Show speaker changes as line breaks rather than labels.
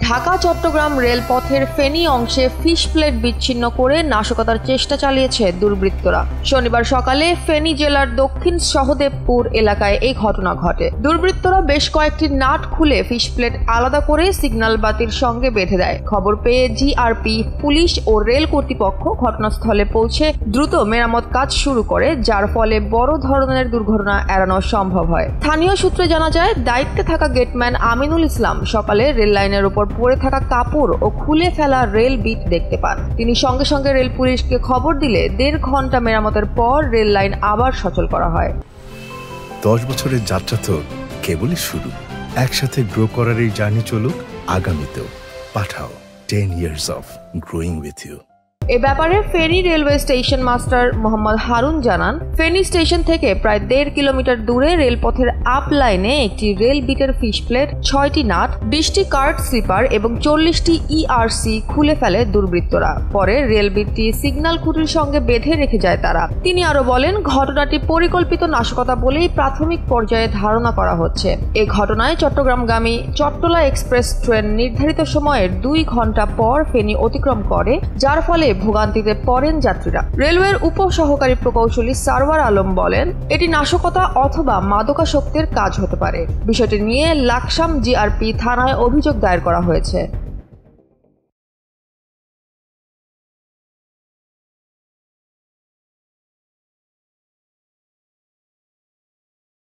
ঢাকা চট্টগ্রাম রেলপথের ফেনী অংশে fish plate বিচ্ছিন্ন করে নাশকতার চেষ্টা চালিয়েছে দুর্বৃত্তরা। শনিবার সকালে ফেনী জেলার দক্ষিণ সহদেবপুর এলাকায় এই ঘটনা ঘটে। দুর্বৃত্তরা বেশ কয়েকটি নাট খুলে ফিশ প্লেট আলাদা করে সিগন্যাল বাতির সঙ্গে বেঁধে দেয়। খবর পেয়ে জিআরপি, পুলিশ ও রেল কর্তৃপক্ষ ঘটনাস্থলে পৌঁছে দ্রুত মেরামত কাজ শুরু করে, যার ফলে বড় ধরনের দুর্ঘটনা এড়ানো সম্ভব হয়। স্থানীয় সূত্রে জানা যায়, দায়িত্বে থাকা গেটম্যান আমিনুল ইসলাম সকালে রেল লাইনের উপর পড়ে থাকা কাপড় ও খুলে ফেলা রেল বিট দেখতে পান। তিনি সঙ্গে সঙ্গে রেল পুলিশকে খবর দিলে 1.5 ঘন্টা মেরামতের পর রেল লাইন আবার সচল করা হয়।
10 বছরের যাত্রা তো কেবলই শুরু। একসাথে গ্রো করার এই জার্নি চলুক আগামীতেও। পাঠাও 10 years of growing with you।
এ ব্যাপারে Feni railway station master Mohammad Harun জানান, ফেনী স্টেশন থেকে প্রায় 1.5 কিলোমিটার দূরে রেলপথের আপ লাইনে একটি রেল বিটের ফিশ প্লেট, 6টি নাট, 20টি কার্ড স্লিপার এবং 40টি ইআরসি খুলে ফেলে দুর্বৃত্তরা। পরে রেল বিটটি সিগন্যাল খুঁটির সঙ্গে বেঁধে রেখে যায় তারা। তিনি আরো বলেন, ঘটনাটি পরিকল্পিত নাশকতা বলেই প্রাথমিক পর্যায়ে ধারণা করা হচ্ছে। এ ঘটনায় চট্টগ্রামগামী চট্টলা এক্সপ্রেস ট্রেন নির্ধারিত সময়ের 2 ঘন্টা পর ফেনী অতিক্রম করে, যার ফলে ভোগান্তিতে পড়েন যাত্রীরা। রেলওয়ের উপ সহকারী প্রকৌশলী সারওয়ার আলম বলেন, এটি নাশকতা অথবা মাদকাসক্তির কাজ হতে পারে। বিষয়টি নিয়ে লাকসাম জিআরপি থানায় অভিযোগ দায়ের করা হয়েছে।